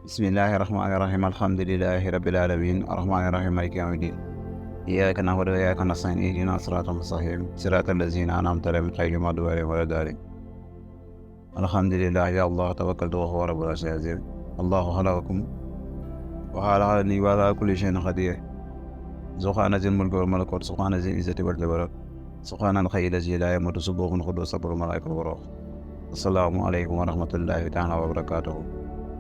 bismillahi rahmaani rahim alhamdulilahi rabbil alamin arrahmaani rahim maliki yawmi din iyyaka na'budu wa iyyaka nasta'in ihdina siratal mustaqim siratal lazina an'amta alayhim ghayril maghdubi alayhim waladdallin alhamdulillahi ya allah tawakkaltu wa huwa rabbul arshil azim allahu khalaqakum wa khalaqani wa ala kulli shay'in qadir subhana zil mulki wal malakut subhana zil izzati wal jabarut subhanal hayyil lazzi la yamutu subuhun qudus sabbul malaikatu wa ruh assalaamu aleykum wa rahmatullahi taala wa barakatuhu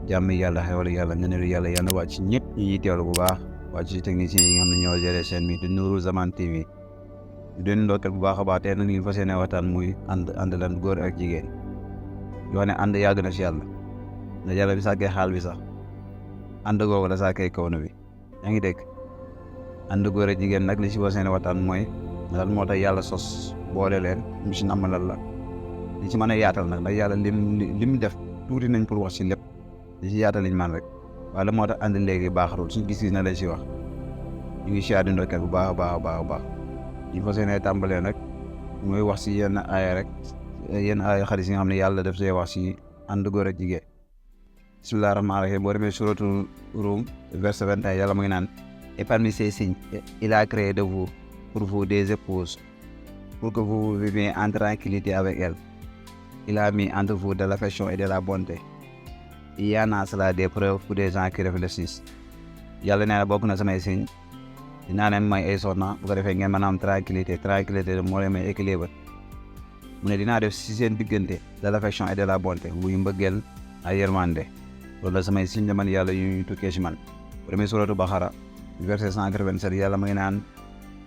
jàmm yàlla xewal yàlla ngëneelu yàlla yàlla wàcc ci ñëpp ñi teewlu bu baax wàcc ci techniciens yi nga xam ne ñoo géré chaîne bi di Nourou Zaman TV ñu leen ndokkeel bu baax a baax tey nag ñu fas yéene waxtaan muy ànd lan góor ak jigéen yoo ne ànd yàgg na ci yàlla na yàlla bi sàkkee xaal bi sax ànd googu la sàkkee kaw na bi yaa ngi dégg ànd góor ak jigéen nag li ci fas yéene waxtaan mooy lan moo tax yàlla sos boole leen mu si namm lan la li ci mën a yaatal nag ndax yàlla lim def tuuti nañ pour wax ci lépp li ci yaatal liñ man rek waaye la moo tax ànd léegi baaxatul suñu gis-gis na lañ si wax ñu ngi siyaar di ndokkeel bu baax a baax a baax a baax ñu fas yéene tàmbalee nag mooy wax si yenn aaya rek yenn aaya xadis yi nga xam ne yàlla def see wax si ànd góor ak jigéen bismillahi rahmaani rahim boo demee suratul Rum verset 21 yàlla mu ngi naan et parmi ces signes il a créé de vous pour vous des épouses pour que vous viviez en tranquillité avec elles il a mis entre vous de l'affection et de la bonté il y en a cela des preuves pour des gens qui réfléchissent yàlla nee na bokk na samay signe dinaa leen may ay soxna bu ko defee ngeen mën a am tranquillité moo leen may équilibre mu ne dinaa def si seen diggante de l'affection et de la bonté muy mbëggeel ay yërmande loolu la samay signe la man yàlla yu ñu tukkee si man bu demee suratu Baqara verset 187 yàlla ma ngi naan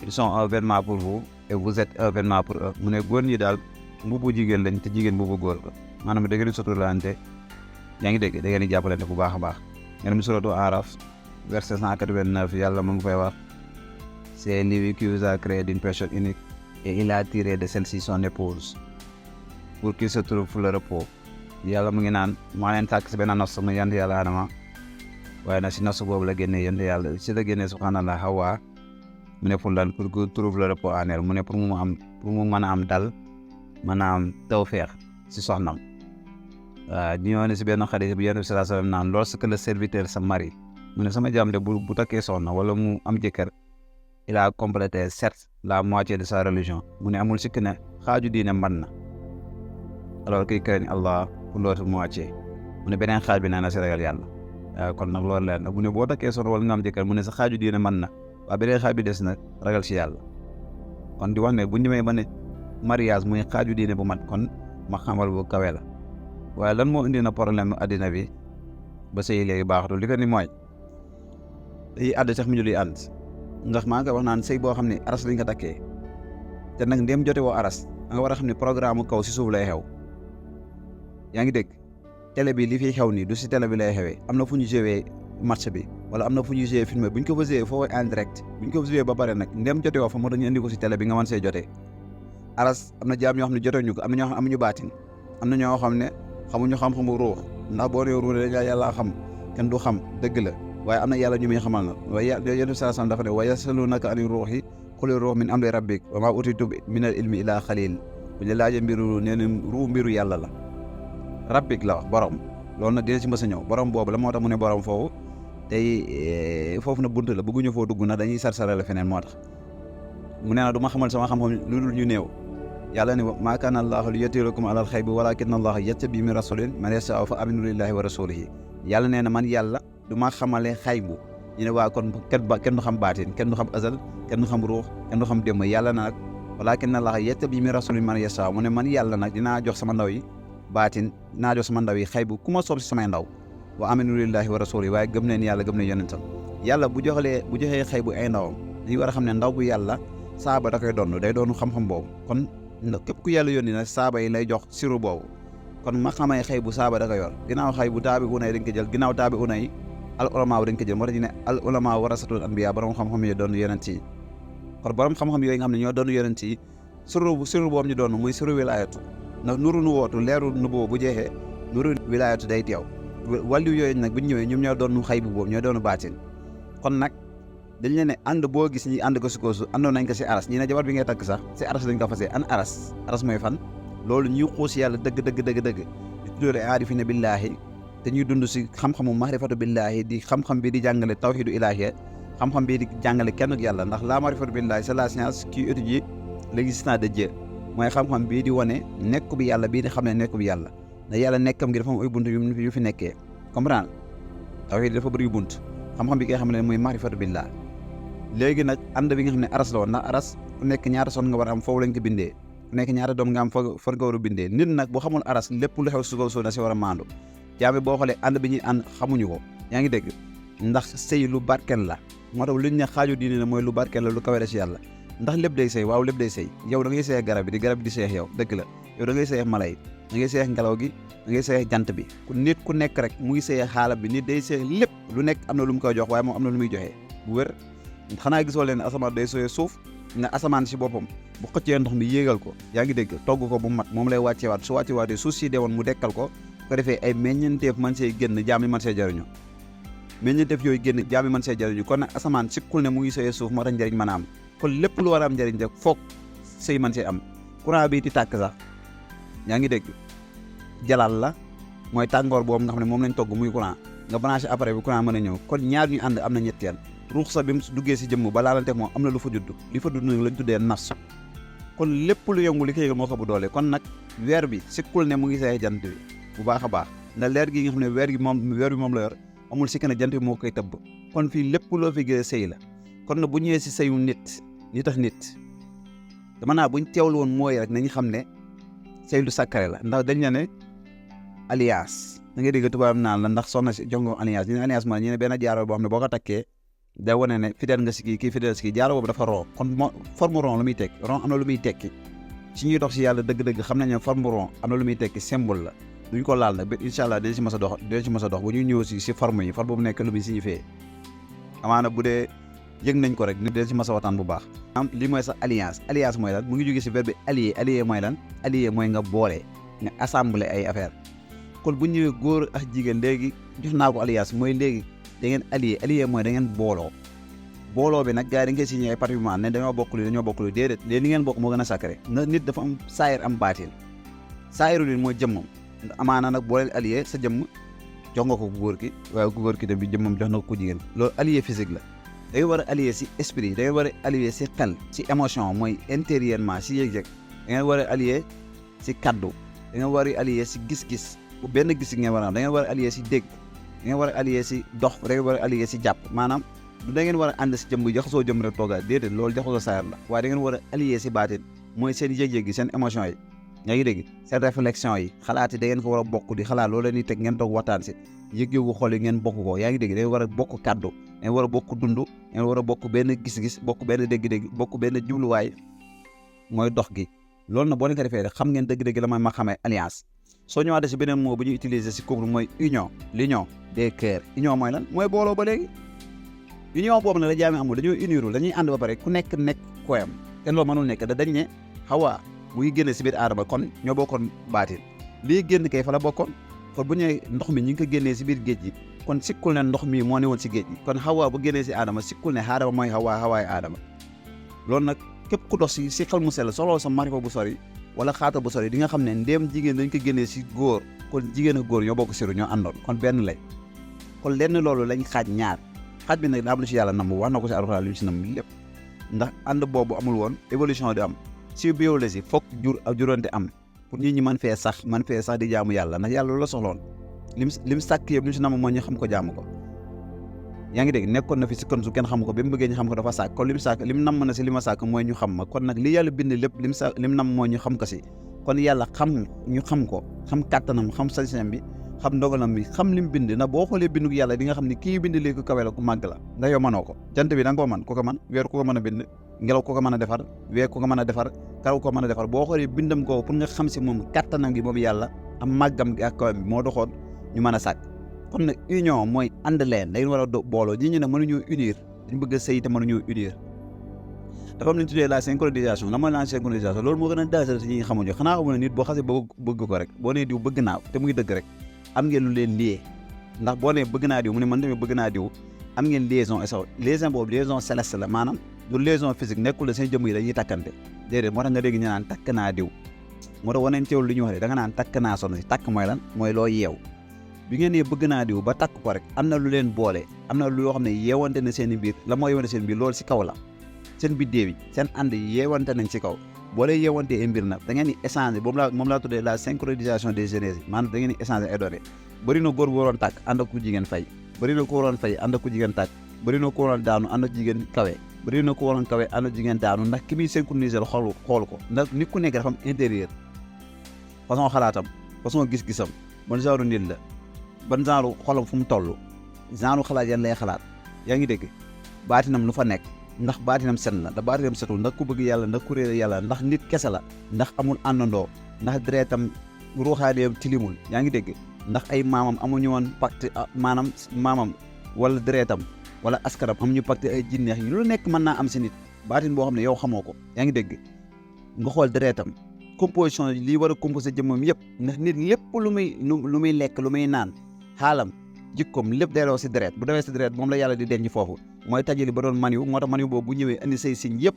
ils sont un vêtement pour vous et vous êtes un vêtement pour eux mu ne góor ñi daal mbubu jigéen lañ te jigéen mbubu góor la maanaam da ngeen di sotlante yaa ngi dégg da ngeen di jàppalante bu baax a baax ngeen mu suratu Araf verset 189 yàlla mu ngi fay wax c'est lui qui vous a créé d'une personne unique et il a tiré de celle-ci son épouse pour qu'il se trouve le repos yàlla mu ngi naan maa leen tàkk si benn nos mu yant yàlla Adama waaye nag si nos boobu la génnee yant yàlla si la génnee subhanallah Hawa mu ne pour lan pour que trouve le repos en elle mu ne pour mu mën a am dal mën a am tawfeex si soxnam waaw ñoo ne si benn xadis bu Yonent bi sallallahu alayhi wa sallam naan lorsque le serviteur se marie mu ne sama jaam de bu takkee soxna wala mu am jëkkër il a complété certes la moitié de sa religion mu ne amul sikk ne xaaju diine mën na alors qu'il craigne Allah pour l'autre moitié mu ne beneen xaaj bi naa na si ragal yàlla waaw kon nag loolu leer na mu ne boo takkee soxna wala nga am jëkkër mu ne sa xaaju diine mën na waaw beneen xaaj bi des na ragal si yàlla kon di wax ne bu ñu demee ba ne mariage muy xaaju diine bu mat kon ma xamal bu kawe la waaye lan moo indi na problème addina bi ba sëy léegi baaxatul li ko ni mooy dañuy àdd sax mu luy ànd ndax maa ngi koy wax naan sëy boo xam ne aras lañ ko takkee te nag ndéem jote woo aras da nga war a xam ne programme kaw si suuf lay xew yaa ngi dégg télé bi li fiy xew nii du si télé bi lay xewee am na fu ñu joué match bi wala am na fu ñu joué film bu ñu ko fa joué foofu en direct bu ñu ko fa joué ba pare nag ndéem jote woo fa moo tax ñu indi ko si télé bi nga mën see jotee aras am na jaam ñoo xam ne jotee ñu ko am na ñoo xam amuñu baatin am na ñoo xam ne xamuñu xam-xamu ruux ndax boo nee ruux dañ yàlla xam kenn du xam dëgg la waaye am na yàlla ñu muy xamal na waaye Yonent bi sallallahu alayhi wa sallam dafa ne wa yasalunaka ani ruuhi quli ruuhu min amri rabbik wa maa utiitum min al ilmi illaa qaliil bu ñu laajee mbiru nee na ruux mbiru yàlla la rabbik la wax borom loolu nag dina ci mës a ñëw borom boobu la moo tax mu ne borom foofu tey foofu na bunt la bëgguñu foo dugg na dañuy sarsarale feneen moo tax mu nee na du ma xamal sama xam-xam lu dul ñu néew yàlla ne maa kaana allaahu liyutliakum alal xaybi walaakinna allaaha yastabii min rasuulin man yashaa'u fa aaminu billaahi wa rasuulihi yàlla nee na man yàlla du ma xamale xaybu ñu ne waa kon kenn du xam baatin kenn du xam azal kenn du xam ruux kenn du xam démb yàlla nag walaakinna allaaha yastabii min rasuulin man yashaa'u mu ne man yàlla nag dinaa jox sama ndaw yi baatin dinaa jox sama ndaw yi xaybu ku ma soob si samay ndaw wa aaminu billaahi wa rasuulihi waaye gëm leen yàlla gëm leen yonentam yàlla bu joxee xaybu ay ndawam dañu war a xam ne ndaw bu yàlla saaba da koy doon day doonu xam-xam boobu kon képp ku yàlla yónni nag saaba yi lay jox siru boobu kon ma xamay xëy bu saaba da ko yor ginnaaw xëy bu taabi unay dañ ko jël ginnaaw taabi unay al ulama dañ ko jël moo tax ñu ne al ulama warasatul anbiya borom xam-xam yi doon yonent yi kon borom xam-xam yooyu nga xam ne ñoo doon yonent yi siru boobu ñu doon muy siru wilaayatu ndax nuru nu wootu leeru nu boobu bu jeexee nuru wilaayatu day teew wàllu yooyu nag bu ñu ñëwee ñoom ñoo doon xëy bu boobu ñoo doon baatin kon nag dañ leen ne ànd boo gis ñi ànd ko si koosu àndoon nañ ko si aras ñi ne jabar bi ngay takk sax si aras lañ ko fasee an aras mooy fan loolu ñuy xuus yàlla dëgg di tuddóore aarifina billaahi te ñuy dund si xam-xamu maarifatu billaahi di xam-xam bi di jàngale tawhidu ilaahi xam-xam bi di jàngale kenn ak yàlla ndax la maarifatu billaahi c'est la science qui étudie l'existence de Dieu mooy xam-xam bii di wane nekk bi yàlla bii di xam ne nekk bi yàlla ndax yàlla nekkam gi dafa am ay bunt yu fi nekkee comprendre tawhid dafa bëri yu bunt xam-xam bi nga xam ne mooy maarifatu billaahi léegi nag ànd bi nga xam ne aras la woon ndax aras ku nekk ñaata son nga war a am foofu lañ ko bindee ku nekk ñaata doom nga am fa nga war a bindee nit nag boo xamul aras lépp lu xew su kaw na si war a maandu jaame boo xoolee ànd bi ñuy ànd xamuñu ko yaa ngi dégg ndax sëy lu barkeel la moo tax luñ ne xaaju diine ne mooy lu barkeel la lu kawe si yàlla ndax lépp day sëy waaw lépp day sëy yow da ngay sëy garab bi di garab bi di sëy yow dëgg la yow da ngay sëy mala yi da ngay sëy ngelaw gi da ngay sëy jant bi nit ku nekk rek mu ngi sëy xaalab bi nit day sëy lépp lu nekk am na lu mu koy jox waaye moom am na lu muy joxee bu wér xanaa gisoo leen asamaan day sooyee suuf nga asamaan si boppam bu xëccee ndox mi yéegal ko yaa ngi dégg togg ko bu mat moom lay wàcceewaat su wàcceewaatee suuf si dee woon mu dekkal ko ko defee ay meññeenteef man see génn jaam yi man see jariñu meññeenteef yooyu génn jaam yi man see jariñu kon nag asamaan sikkul ne mu ngi sooyee suuf moo tax njëriñ mën a am kon lépp lu war a am njëriñ rek foog sëy man see am courant bi di tàkk sax yaa ngi dégg jalal la mooy tàngoor boobu nga xam ne moom lañ togg muy courant nga branché appareil bi courant mën a ñëw kon ñaar ñu ànd am na ñetteel ruux sa bi mu duggee si jëmm ba laalante moom am na lu fa judd li fa judd nag lañ tuddee nafs kon lépp lu yëngu li ko yëgal moo ko bu doole kon nag weer bi sikkul ne mu ngi say jant bi bu baax a baax ndax leer gi nga xam ne weer bi moom la yor amul si ne jant bi moo koy tëbb kon fii lépp loo fi gën a sëy la kon nag bu ñëwee si sëyu nit tax nit dama naa buñ teewlu woon mooy rek nañu xam ne sëy lu sacré la ndax dañ ne alliance da ngay dégg tubaab naan la ndax soxna si jongo alliance ñu ne alliance mooy ñu ne benn jaaro boo xam ne boo ko takkee day wane ne fidèle nga si kii fidèle si kii jaaro boobu dafa ron kon forme ron lu muy tekki ron am na lu muy tekki si ñuy dox si yàlla dëgg-dëgg xam nañ ne forme ron am na lu muy tekki symbole la duñ ko laal nag ba incha allah dinañ si mës a dox bu ñu ñëw si forme yi forme boobu nekk lu muy signifié amaana bu dee yëg nañ ko rek ni dinañ si mës a waxtaan bu baax am li mooy sax alliance mooy lan mu ngi jógee si verbe allié mooy lan allié mooy nga boole nga assembler ay affaire kon bu ñëwee góor ak jigéen léegi jox naa ko alliance mooy léegi da ngeen allié mooy da ngeen booloo bi nag gars yi dañ koy signé ay patrimoine ne dañoo bokk lu déedéet léegi li ngeen bokk moo gën a sacré na nit dafa am saayir am baatin saayiru nit mooy jëmmam amaana nag boo leen allié sa jëmm jox nga ko góor ki waaye ku góor ki tamit jëmmam jox na ko jigéen loolu allié physique la da ngeen war a allié si esprit da ngeen war a allié si xel si émotion mooy intérieurement si yëg-yëg da ngeen war a allié si kaddu da ngeen war a allié si gis-gis benn gis ngeen war a am da ngeen war a allié si dégg da ngeen war a allié si dox da ngeen war a allié si jàpp maanaam du da ngeen war a ànd si jëm jaxasoo jëm rek tooga déedéet loolu jaxasoo saayar la waaye da ngeen war a allié si baatin mooy seen yëg-yëg yi seen émotion yi yaa ngi dégg seen réflexion yi xalaat yi da ngeen ko war a bokk di xalaat loolu leen di teg ngeen toog waxtaan si yëg-yëgu xol yi ngeen bokk ko yaa ngi dégg da ngeen war a bokk kàddu da ngeen war a bokk dund da ngeen war a bokk benn gis-gis bokk benn dégg-dégg bokk benn jubluwaay mooy dox gi loolu na boo leen ko defee rek xam ngeen dëgg-dëgg la mooy ma xamee alliance soo ñëwaatee si beneen mot bu ñu utiliser si couple mooy l'union des cœurs union mooy lan mooy booloo ba léegi union boobu nag la jaami amul dañoo unirul dañuy ànd ba pare ku nekk koyam te loolu mënul nekk da dañ ne Hawa mu ngi génne si biir aadama kon ñoo bokkoon baatin lii génn kay fa la bokkoon kon bu ñëwee ndox mi ñu ngi ko génnee si biir géej gi kon sikkul ne ndox mi moo ne woon si géej gi kon Hawa bu génnee si aadama sikkul ne aadama mooy Hawaay aadama loolu nag képp ku dox si xel mu sell soxla sa marifa bu sori wala xaata bu sori di nga xam ne ndéem jigéen dañ ko génnee si góor kon jigéen ak góor ñoo bokk siru ñoo àndoon kon benn lay kon lenn loolu lañ xaaj ñaar xaaj bi nag daa am lu si yàlla nam wax na ko si alxuraan li mu si nam lépp ndax ànd boobu amul woon évolution di am si biologie foog jurante am pour nit ñi mën fee sax di jaamu yàlla ndax yàlla loolu la soxloon lim sàkk yëpp li mu si nam mooy ñu xam ko jaamu ko yaa ngi dégg nekkoon na fi si kon su kenn xam ko bi mu bëggee ñu xam ko dafa sàkk kon lim namm na si li ma sàkk mooy ñu xam ma kon nag li yàlla bind lépp lim namm mooy ñu xam ko si kon yàlla ñu xam ko xam kàttanam xam sañ-sañam bi xam ndogalam bi xam lim bind na boo xoolee bindu yàlla di nga xam ne kii bind léegi ku kawe la ku màgg la ndax yow mënoo ko jant bi da nga koo mën ku ko mën weer ku ko mën a bind ngelaw ku ko mën a defar weer ku ko mën a defar karaw ko mën a defar boo xoolee bindam ko pour nga xam si moom kàttanam gi moom yàlla am màggam gi ak kawam bi moo doxoon ñu mën a sàkk kon nag union mooy ànd leen dañu war a booloo ñi ñu ne mënuñoo unir dañu bëgg a sëy te mënuñoo unir dafa am lu ñu tuddee la synchronisation la mooy la synchronisation loolu moo gën a daasal si ñi nga xamuñu xanaa xamu ne nit boo xasee bëgg ko rek boo nee diw bëgg naa te muy dëgg rek am ngeen lu leen lié ndax boo nee bëgg naa diw mu ne man tamit bëgg naa diw am ngeen liaison liaison boobu liaison céleste la maanaam du liaison physique nekkul la seen jëmm yi dañuy takkante déedéet moo tax nga dégg ñu naan takk naa diw moo tax waneen teewul lu ñuy wax de da nga naan takk naa soxna si takk mooy lan mooy loo yeew bi ngeen ne bëgg naa diw ba takk ko rek am na lu leen boole am na lu yoo xam ne yeewante na seen i biir la moo yeewante seen biir loolu si kaw la seen biddéew yi seen ànd yeewante nañ si kaw boo lay yeewantee ay mbir nag da ngeen di échanger moom laa tuddee la synchronisation des génères yi maanaam da ngeen di échanger ay données bëri na góor bu waroon tàkk ànd ak ku jigéen fay bëri na ko waroon fay ànd ak ku jigéen tàkk bëri na ko waroon daanu ànd ak jigéen kawe bëri na ko waroon kawe ànd ak jigéen daanu ndax ki muy synchroniser xool ko ndax nit ku nekk dafa am intérieur façon xalaatam façon gis-gisam ban genre nit la ban genre xolam fu mu toll genre xalaat yan lay xalaat yaa ngi dégg baatinam lu fa nekk ndax baatinam set na da baatinam setul ndax ku bëgg yàlla ndax ku réer yàlla ndax nit kese la ndax amul àndandoo ndax deretam ruuxaaneem tilimul yaa ngi dégg ndax ay maamam amuñu woon pacte maanaam maamam wala deretam wala askaram amuñu pacte ay jinneex yi lu nekk mën naa am si nit baatin boo xam ne yow xamoo ko yaa ngi dégg nga xool deretam composition lii war a composé jëmmam yëpp ndax nit lépp lu muy lekk lu muy naan xaalam jikkoom lépp delloo si deret bu demee si deret moom la yàlla di denc foofu mooy tajali ba doon maniw moo tax maniw boobu bu ñëwee indi say signe yëpp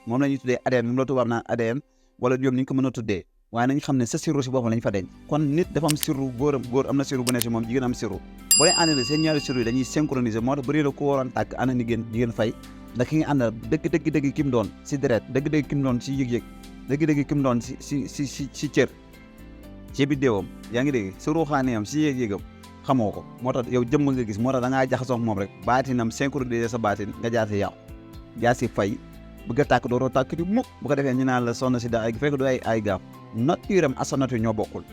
moom la ñuy tuddee ADN moom la tubaab naan ADN wala ñoom ni ñu ko mën a tuddee waaye nañ xam ne sa sirru si boppam lañ fa denc kon nit dafa am sirru góor am na sirru bu ne si moom jigéen am sirru boo leen àndale seen ñaari sirru yi dañuy synchroniser moo tax bëri na ku waroon tàkk ànd ni jigéen fay ndax ki nga àndal dëgg ki mu doon si deret dëgg ki mu doon si yëg-yëg dëgg ki mu doon si cër ci biddéewam yaa ngi dégg si ruuxaaniyam si yëg-yëgam xamoo ko moo tax yow jëmm nga gis moo tax da ngaa jaxasoo ak moom rek baatinam synchroniser sa baatin nga jaar si yàqu jaar si fay bëgg a tàkk dooroo tàkk di mukk bu ko defee ñu naan la soxna si da ay fekk du ay gaaf nature am asa nature ñoo bokkul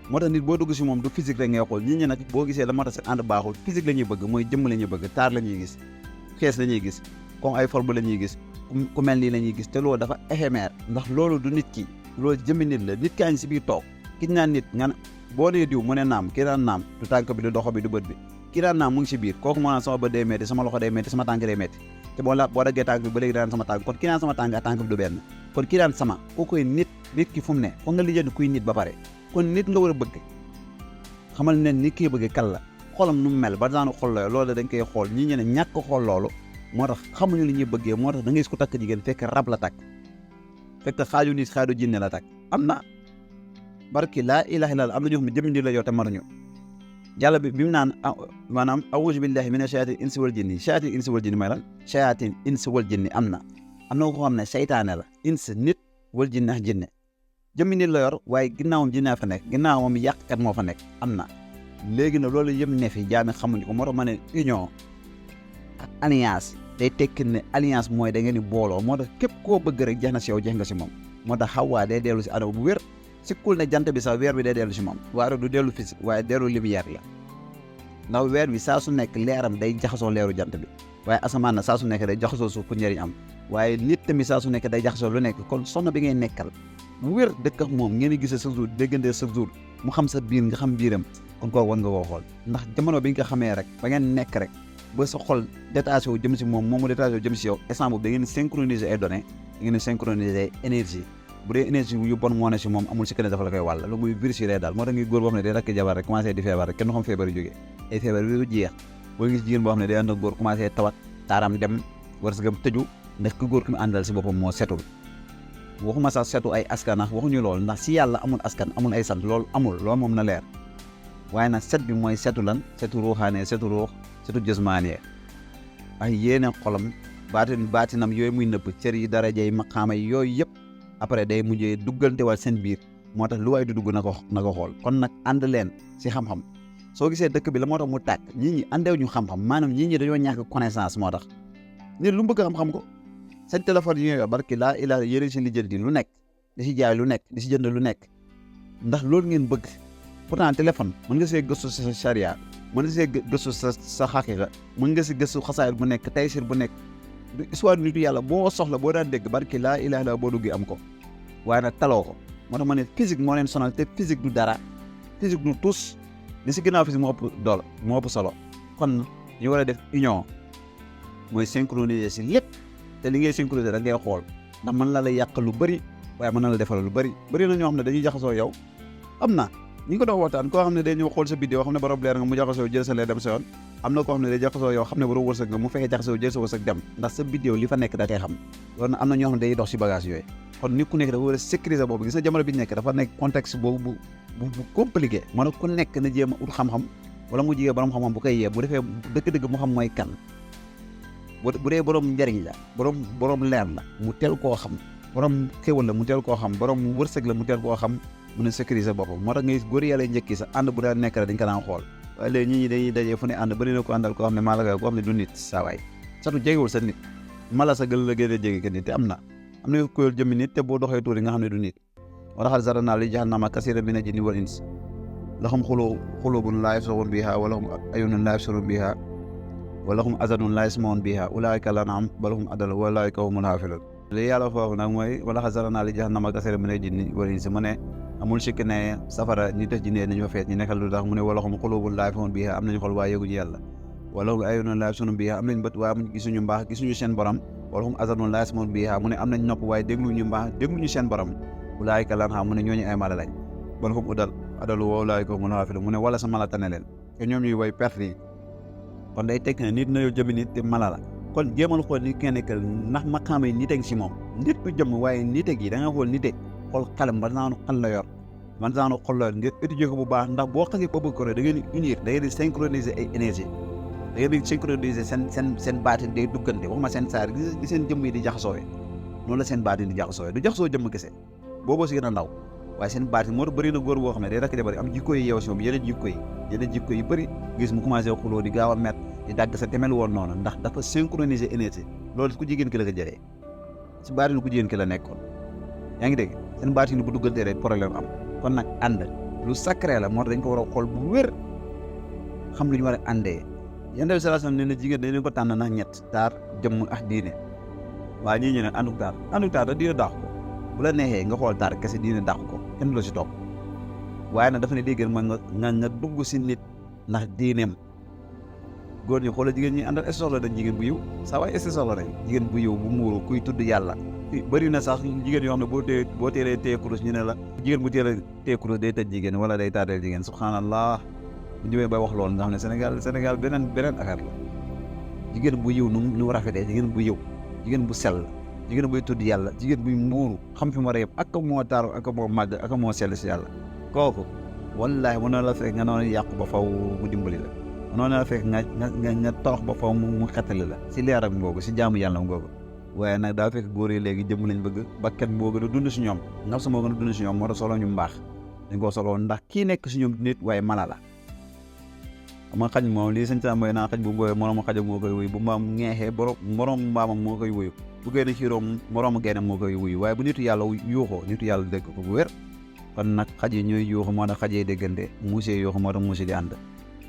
moo tax nit boo dugg si moom du physique rek ngay xool nit ñi nag boo gisee la moo tax seen ànd baaxul physique la ñuy bëgg mooy jëmm la ñuy bëgg taar la ñuy gis xees la ñuy gis comme ay forme la ñuy gis ku mel nii la ñuy gis te loolu dafa éphémère ndax loolu du nit ki loolu jëmmi nit la nit kaa ngi si biir toog ki naan nit nga boo nee diw mu ne naam kii daan naam du tànk bi du doxo bi du bët bi kii daan naam mu ngi si biir kooku moo naan sama bët day métti sama loxo day métti sama tànk day métti te boo daggee tànk bi ba léegi daan sama tànk kon kii daan sama tànk ak tànk bi du benn kon kii daan sama kookoy nit ki fu mu ne foog nga lijjanti kuy nit ba pare kon nit nga war a bëgg xamal ne nit kii bëgg kal la xolam nu mu mel ba daanu xol la loolu dañ koy xool ñi ñe ne ñàkk xool loolu moo tax xamuñu li ñuy bëggee moo tax da ngay gis ku takk jigéen fekk rab la takk fekk xaaju nit xaaju jinne la takk am na barki laa ilaha illallah am na ñoo xam ne jëm ndi la yow te maruñu yàlla bi mu naan maanaam awuzu billahi mina shayatin insi wal jinni shayatin insi wal jinni mooy lan shayatin insi wal jinni am na ko xam ne seytaane la ins nit wal jinni ak jinne jëmmi nit la yor waaye ginnaawam jinne fa nekk ginnaawam yàqkat moo fa nekk am na léegi nag loolu yëpp ne fi jaami xamuñu ko moo tax ma ne union ak alliance day tekki ne alliance mooy da ngeen di booloo moo tax képp koo bëgg rek jeex na si yow jeex nga si moom moo tax xawaa day dellu si adama bu wér sikkul ne jant bi sax weer bi day dellu si moom waaye du dellu physique waaye dellu lumière la ndax weer bi saa su nekk leeram day jaxasoo leeru jant bi waaye asamaan na saa su nekk day jaxasoo suuf pour njëriñ am waaye nit tamit saa su nekk day jaxasoo lu nekk kon soxna bi ngay nekkal bu wér dëkk ak moom ngeen di gisee chaque jour déggante chaque jour mu xam sa biir nga xam biiram kon koo war nga koo xool ndax jamono bi nga ko xamee rek ba ngeen nekk rek ba sa xol détaché wu jëm si moom mu détaché wu jëm si yow instant boobu da ngeen synchroniser ay données da ngeen synchroniser énergie bu dee énergie yu bon moo ne si moom amul si kenn dafa la koy wàll lu muy virus yi lay daal moo tax ngi góor boo xam ne day rakk jabar rek commencé di feebar rek kenn du xam feebar yu jógee ay feebar yu jeex boo gis jigéen boo xam ne day ànd ak góor commencé tawat taaram dem war sa gëm tëju ndax ku góor ki mu àndal si boppam moo setul waxuma sax setu ay askan ndax waxuñu loolu ndax si yàlla amul askan amul ay sant loolu amul loolu moom na leer waaye nag set bi mooy setu lan setu ruuxaane setu ruux setu jësmaane ay yéene xolam baatinam yooyu muy nëbb cër yi daraja yi maqaama yi yooyu yëpp après day mujjee duggante wal seen biir moo tax lu waay du dugg na ko xool kon nag ànd leen si xam-xam soo gisee dëkk bi la moo tax mu tàkk ñii ñi àndew ñu xam-xam maanaam ñii ñi dañoo ñàkk connaissance moo tax nit lu mu bëgg xam-xam ko seen téléphone yi nga barki laa ilaa yëre si lijjanti lu nekk di si jaay lu nekk di si jënd lu nekk ndax loolu ngeen bëgg pourtant téléphone mën nga see gëstu sa charia mën nga see gëstu sa xaqiqa mën nga si gëstu xasaayil bu nekk taysir bu nekk histoire nitu yàlla boo soxla boo daan dégg barki laa ilaa ilaa boo duggee am ko waaye nag taloo ko moo tax ma ne physique moo leen sonal te physique du dara physique du tous li si ginnaaw physique moo ëpp solo kon ñu war a def union mooy synchroniser si lépp te li ngay synchroniser da ngay xool ndax mën la yàq lu bëri waaye mën na la defal lu bëri na ñoo xam ne dañuy jaxasoo yow am na ñi ko doon waxtaan koo xam ne day ñëw xool sa vidéo xam ne borom leer nga mu jaxasoo jël sa leer dem sa yoon am na koo xam ne day jaxasoo yow xam ne borom wërsëg nga mu fekkee jaxasoo jël sa wërsëg dem ndax sa vidéo li fa nekk da koy xam loolu nag am na ñoo xam ne day dox si bagage yooyu kon nit ku nekk dafa war a sécuriser boobu gis nga jamono bi ñu nekk dafa nekk contexte boobu bu compliqué man ku nekk na jéem a ut xam-xam wala mu jigee borom xam-xam bu koy yee bu defee dëgg-dëgg mu xam mooy kan bu dee borom njariñ la borom leer la mu teel koo xam borom xéwal la mu teel koo xam borom wërsëg la mu teel koo xam mun a sécuriser boppam moo tax ngay góor yàlla njëkk sax ànd bu daan nekk rek dañ ko daan xool waaye léegi ñi dañuy dajee fu ne ànd bëri na ko àndal koo xam ne mala koo xam ne du nit saa waay surtout jegewul sa nit mala sa gën la gën a jege que nit te am na ko jëmmi nit te boo doxee tuuti nga xam ne du nit wala xal zarana li jahannama kasiiran mina jinni wal ins lahum quluubun laa yafqahuuna bihaa wa lahum a'yunun laa yubsiruuna bihaa wa lahum aazaanun laa yasma'uuna bihaa ulaa'ika kal an'aam bal hum adall wa ulaa'ika humul ghaafiluun li yàlla foofu nag mooy wala xal zarana li jahannama kasiiran mina jinni wal ins mu ne amul sikk ne safara ñi tax jinne nañu fa feet ñi nekkal lu tax mu ne wa lahum quluubun laa yafqahuuna bihaa am nañu xol waaye yëguñu yàlla wa lahum a'yunun laa yubsiruuna bihaa am nañ bët waaye gisuñu mbaax gisuñu seen borom wa lahum aazaanun laa yasma'uuna bihaa mu ne am nañ nopp waaye dégluñu mbaax dégluñu seen borom ulaa'ika kal an'aam mu ne ñooñu ay mala lañ bal hum adallu wa ulaa'ika humul ghaafiluun mu ne wala sa mala tane leen te ñoom ñuy way perte yi kon day tekk ne nit na yow jëmi nit te mala la kon jéemal xool nit kenn nekkal ndax maqaama yi nit ak si moom nit du jëm waaye nit ak yi da nga xool nit ak xool xalam ban saanu xal la yor ban saanu xol la yor ngir étudier ko bu baax ndax boo xasee ba bëgg ko rek da ngeen di unir da ngeen di synchroniser ay énergie da ngeen di synchroniser seen baatin day duggante waxuma seen saar gi seen jëmm yi di jaxasoowe noonu la seen baatin di jaxasoowe du jaxasoo jëmm kese booboo si gën a ndaw waaye seen baatin moo tax bëri na góor boo xam ne day rakk jabar am jikko yi yeew si moom yeneen jikko yi bëri gis mu commencé xuloo di gaaw a met di dagg sa temel woon noonu ndax dafa synchroniser énergie loolu ku jigéen ki la ko jëlee si baatin ku jigéen ki la nekkoon yaa ngi dégg seen baatin bu duggantee rek problème am kon nag ànd lu sacré la moo tax dañ ko war a xool bu wér xam lu ñu war a àndee yéen tamit sallallahu alayhi wasallam nee na jigéen dañ leen ko tànn ndax ñett taar jëmm ak diine waaye ñii ñu ne ànduk taar da diine daax ko bu la neexee nga xool taar kese diine dàq ko kenn du la si topp waaye nag dafa ne dégg mooy nga dugg si nit ndax diineem góor ñi xoolal jigéen ñi àndal est soxla dañ jigéen bu yiw saa waay est soxla nañ jigéen bu yiw bu muuru kuy tudd yàlla bëri na sax jigéen yoo xam ne boo teelee téye kurus ñu ne la jigéen bu teelee téye kurus day tëj jigéen wala day taateel jigéen subhanallah bu ñëwee bay wax loolu nga xam ne Sénégal beneen affaire la jigéen bu yiw nu rafetee jigéen bu yiw jigéen bu sell jigéen buy tudd yàlla jigéen buy muuru xam fi mu war a yëpp ak moo taaru ak moo màgg ak moo sell si yàlla kooku wallaahi mën na la fekk nga noonu yàqu ba faw mu dimbali la mënoon na la fekk nga torox ba faw mu xettali la si leeram ngoogu si jaamu yàlla ngoogu waaye nag daa fekk góor yi léegi jëmm lañ bëgg bakkan moo gën a dund si ñoom naf sa moo gën a dund si ñoom moo tax solo ñu mbaax dañ koo solo ndax kii nekk si ñoom nit waaye mala la ama xaj moom lii sëñ mooy naa xaj bu booyee moroomu xajam moo koy wuyu bu mbaam ngeexee moroom mbaamam moo koy wuyu bu génn xiiroom moroomu geenam moo koy wuyu waaye bu nitu yàlla yuuxoo nitu yàlla dégg ko bu wér kon nag xaj yi ñooy yuuxu moo tax xaj yi déggante muusee yuuxu moo tax muusee di ànd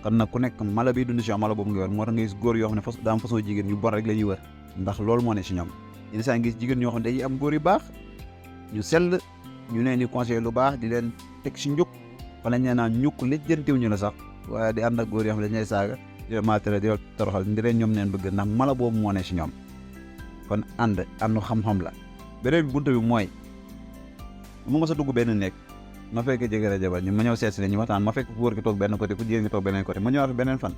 kon nag ku nekk mala bi dund si ñoom mala boobu nga yor moo tax nga gis góor yoo xam ne daam façon jigéen ñu bon rek la ñuy wër ndax loolu moo ne si ñoom yenn saa gis jigéen ñoo xam ne dañuy am góor yu baax ñu sell ñu leen di conseiller lu baax di leen teg si njukk wala ñu naan ñukk lijjantiw ñu la sax waaye di ànd ak góor yoo xam ne dañuy saaga di leen maatale di leen toroxal di leen ñoom neen bëgg ndax mala boobu moo ne si ñoom kon àndu xam-xam la beneen bi buntu bi mooy mu nga sa dugg benn nekk ma fekk jëkkër ak jabar ñu ma ñëw seet si ñu waxtaan ma fekk ku góor ki toog benn côté ku jigéen ki toog beneen côté ma ñëwaat fa beneen fan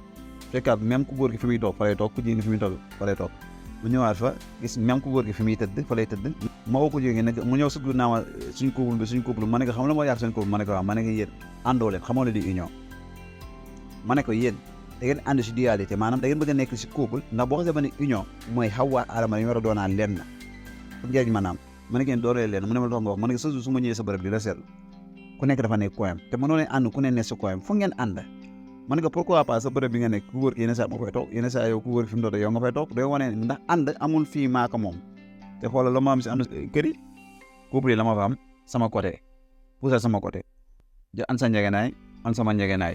fekkaat même ku góor ki fi muy toog fa lay toog ku jigéen ki fi muy toog fa lay toog mu ñëwaat fa gis même ku góor ki fi muy tëdd fa lay tëdd ma woo ko jigéen nag mu ñëw sugg naa ma suñ couple ma ne ko xam la moo yàq suñ couple ma ne ko waaw ma ne ko yéen àndoo leen xamoo leen di union ma ne ko yéen da ngeen ànd si dualité maanaam da ngeen bëgg a nekk si couple ndax boo xasee ba ne union mooy Hawa Adama yi war a doonaa lenn pour njëriñ maanaam ma ne ko yéen dooree leen mu ne ma la wax ma ne ko sa su ma ñëwee sa bërëb di la seetlu ku nekk dafa nekk koyam te mënoo leen ànd ku ne ne sa koyam fu ngeen ànd ma ne ko pourquoi pas sa bërëb bi nga nekk ku wóor yenn saa ma fay toog yenn saa yow ku wóor fi mu doon yow nga fay toog day wane ndax ànd amul fii maa ko moom te xoolal la ma am si ànd kër yi couple yi la ma fa am sama côté puusal sama côté ja an sa njëgënaay an sama njëgënaay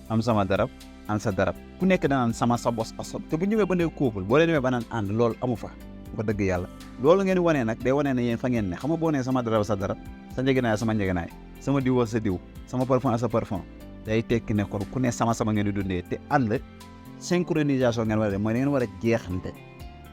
am sama darab an sa darab ku nekk danaan sama sa bos asab te bu ñëwee ba ne couple boo leen ñëwee ba naan ànd loolu amu fa ba dëgg yàlla loolu ngeen wanee nag day wanee ne yéen fa ngeen ne xam nga boo nee sama darab sa darab sa njëgënaay sama njëgënaay sama diw sa diw sama parfum sa parfum day tekki ne kon ku ne sama ngeen di dundee te ànd synchronisation ngeen war a def mooy da ngeen war a jeexante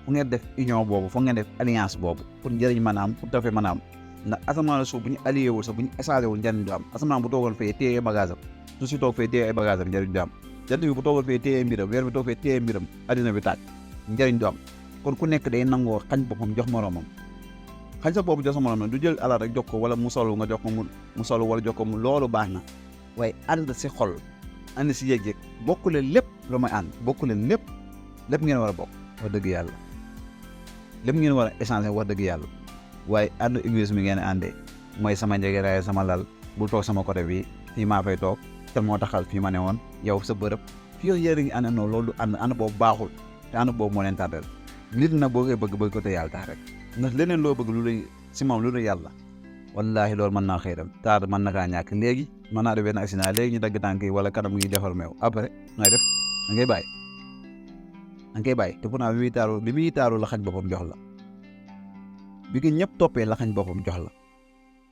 fu ngeen def union boobu fu ngeen def alliance boobu pour njëriñ mën a am pour tafe mën a am ndax asamaan la suuf bu ñu allié wul sax bu ñu échangé wul njëriñ du am asamaan bu toogoon fee téye bagage am su si toog fee téye ay bagage am njëriñ du am jant bi bu toogoon fee téye mbiram weer bi toog fee téye mbiram addina bi taaj njëriñ du am kon ku nekk day nangoo xañ boppam jox moroomam xañ sa boobu jox sa morom du jël alal rek jox ko wala mu solu nga jox ko mu solu wala jox ko mu loolu baax na waaye ànd si xol ànd si yëg-yëg bokku leen lépp lu may ànd bokku leen lépp ngeen war a bokk wax dëgg yàlla lépp ngeen war a échanger wax dëgg yàlla waaye ànd égoïsme mi ngeen àndee mooy sama njëgëraay sama lal bul toog sama côté bi fii maa fay toog tel moo taxal fii ma ne woon yow sa bërëb fii yow yéen a ngi ànd noonu loolu ànd boobu baaxul te ànd boobu moo leen tàddal nit nag boo koy bëgg ko te yàlla tax rek ndax leneen loo bëgg lu lay si moom lu lay yàlla wallaahi loolu mën naa xëy dem taar mën na kaa ñàkk léegi mën naa def benn accident léegi ñu dagg tànk yi wala kanam ngi defar meew après ngay def da ngay bàyyi te pourtant bi muy taaru la xañ boppam jox la bi nga ñëpp toppee la xañ boppam jox la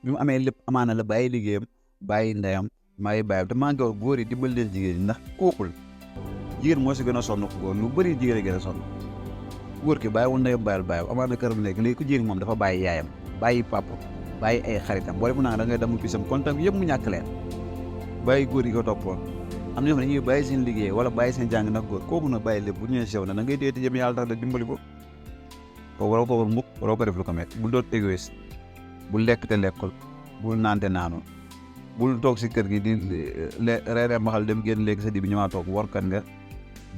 bi mu amee lépp amaana la bàyyi liggéeyam bàyyi ndeyam bàyyi te maa ngi góor yi dimbali leen jigéen ñi ndax kookul jigéen moo si gën a sonn ko góor lu bëri jigéen a gën a sonn góor ki bàyyiwul ndeyam bàyyiwul amaana këram nekk léegi ku jigéen moom dafa bàyyi yaayam bàyyi papa bàyyi ay xaritam boo def naa da ngay dem pisam kontaan yëpp mu ñàkk leen bàyyi góor yi ko toppoon am na ñoo xam ne dañuy bàyyi seen liggéey wala bàyyi seen jàng nag góor kooku nag bàyyi lépp bu ñëwee sew na da ngay téye te jëm yàlla tax da dimbali ko waroo ko mukk waroo ko def lu ko met bul doon égoïste bul lekk te lekkul bul naan te naanul bul toog si kër gi di reeree maxal dem génn léegi sa di bi ñëmaa toog warkat nga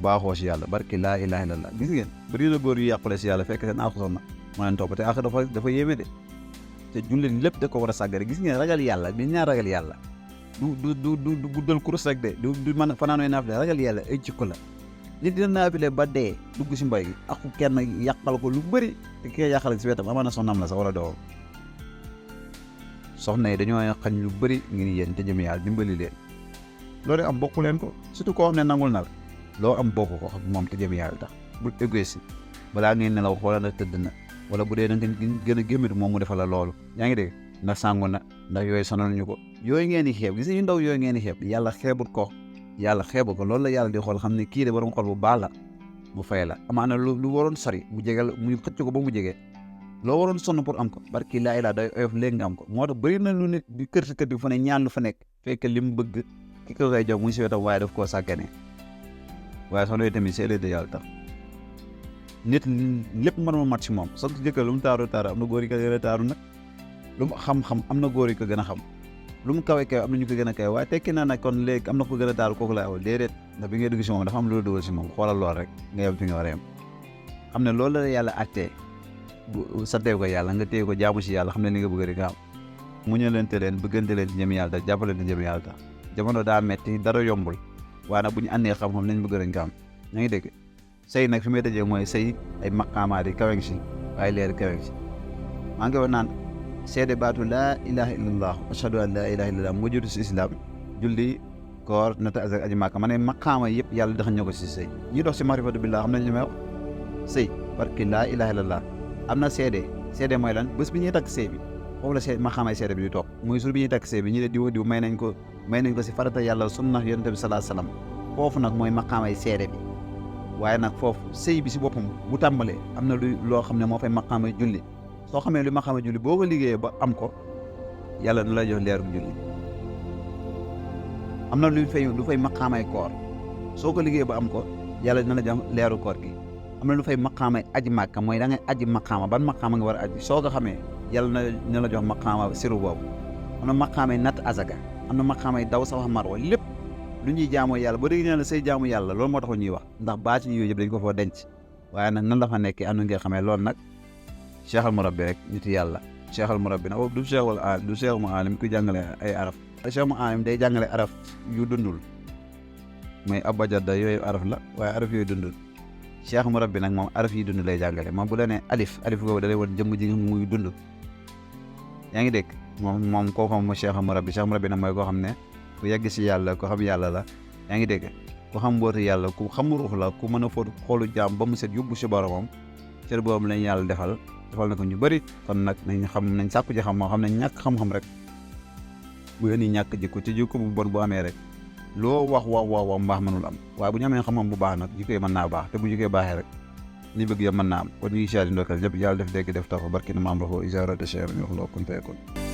baaxoo si yàlla barki laa ilaaha illallah gis ngeen bëri na góor yu yàqule si yàlla fekk seen àqu soxna ma leen topp te àq dafa yéeme de te jullit lépp da ko war a sàggare gis ngeen ragal yàlla bi ñaa ragal yàlla du guddal kurus rek de du mën fanaanooy naafile ragal yàlla ay jikko la nit dina naafile ba dee dugg si mbay gi aku kenn yàqal ko lu bëri te ki yàqal si wetam amaana soxnaam la sax wala doomam soxna yi dañoo xañ lu bëri ngir yéen te jëm yàlla dimbali leen loolu am bokku leen ko surtout koo xam ne nangul na la loo am bokk ko xam moom te jëm yàlla tax bul égoïste balaa ngeen nelaw xoolal na tëdd na wala bu dee da nga gën a gémmit moom mu defal la loolu yaa ngi dégg ndax sàngu na ndax yooyu sonal ñu ko yooyu ngeen di xeeb gis yu ndaw yooyu ngeen di xeeb yàlla xeebut ko loolu la yàlla di xool xam ne kii de borom xol bu baax la mu fay la amaana lu waroon sori mu jegal mu xëcc ko ba mu jege loo waroon sonn pour am ko barki laa ilaa day oyof léegi nga am ko moo tax bëri na lu nit di kër si kër bi fa ne ñaan lu fa nekk fekk li mu bëgg ki ko koy jox muy si wetam waaye daf koo sàggane waaye soxna yi tamit seelee de yàlla tax nit lépp mën ma mat si moom sax jëkkër lu mu taaru am na góor yi ko gën a taaru nag lu mu xam-xam am na góor yi ko gën a xam lu mu kawe am na ñu ko gën a kawe waaye tekki naa nag kon léegi am na ko gën a taaru kooku laa awal déedéet ndax bi ngay dugg si moom dafa am lu la dugal si moom xoolal lool rek nga yem fi nga war a yem xam ne loolu la yàlla attee bu santee ko yàlla nga téye ko jaamu si yàlla xam ne li nga bëgg rek nga am mu ñëw leen te leen bëggante leen ci jëm yàlla tax jàppale leen ci jëm yàlla tax jamono daa metti dara yombul waaye nag bu ñu àndee xam-xam lañ bëgg nañ ko am yaa ngi dégg sëy nag fi may tëjee mooy sëy ay maqaamaat yi kaweŋ si waaye leer kaweŋ si maa ngi wax naan seede baatu laa ilaha illallah ashhadu an laa ilaha illallah moo jiitu si islam julli koor nata azak aji màkka ma ne maqaama yëpp yàlla daxa ñoo ko si sëy ñi dox si marifatu billah xam nañ li may wax sëy barki laa ilaha illallah am na seede mooy lan bés bi ñuy takk sëy bi foofu la maqaamay seede bi di toog muy sur bi ñuy takk sëy bi ñi de diw may nañ ko si farata yàlla sunna yonent bi sallallahu alayhi wasallam foofu nag mooy maqaamay seede bi waaye nag foofu sëy bi si boppam bu tàmbalee am na loo xam ne moo fay maqaamay julli soo xamee lu maqaamay julli boo ko liggéeyee ba am ko yàlla na lay jox leeru julli am na lu fay maqaamay koor soo ko liggéeyee ba am ko yàlla dina la jox leeru koor gi am na lu fay maqaamay aji màkka mooy da ngay aji maqaama ban maqaama nga war a aji soo ko xamee yàlla na la jox maqaama siru boobu am na maqaamay natt azaga am na maqaamay daw sax marwa lépp lu ñuy jaamoo yàlla boo déggee ne la say jaamu yàlla loolu moo taxoon ñuy wax ndax baati yooyu yëpp dañ ko foo denc waaye nag nan la fa nekkee am na nga xamee loolu nag cheikhal murabbi rek nit yàlla cheikhal murabbi nag du cheikh mu alim ku jàngale ay araf cheikh mu alim day jàngale araf yu dundul mooy abajada yooyu araf la waaye araf yooyu dundul cheikh murabbi nag moom araf yi dund lay jàngale moom bu la ne alif boobu da lay woon jëmm ji muy dund yaa ngi dégg moom koo xam mo cheikh murabbi nag mooy koo xam ne ku yegg si yàlla ko xam yàlla la yaa ngi dégg ku xam mbootu yàlla ku xam ruux la ku mën a fóot xoolu jaam ba mu set yóbbu si boromam cër boobu lañ yàlla defal na ko ñu bëri kon nag nañ sàkku ji xam moo xam ne ñàkk xam-xam rek bu yéen ñàkk jikko ci jikko bu bon bu amee rek loo wax mbaax mënul am waaye bu ñu amee xam-xam bu baax nag jikko yi mën naa baax te bu jikko baaxee rek li bëgg yëpp mën naa am kon ñu ngi siyaari ndokkal yëpp yàlla def dégg def tax barki na maam la ko isaarate cher ñu wax loo kon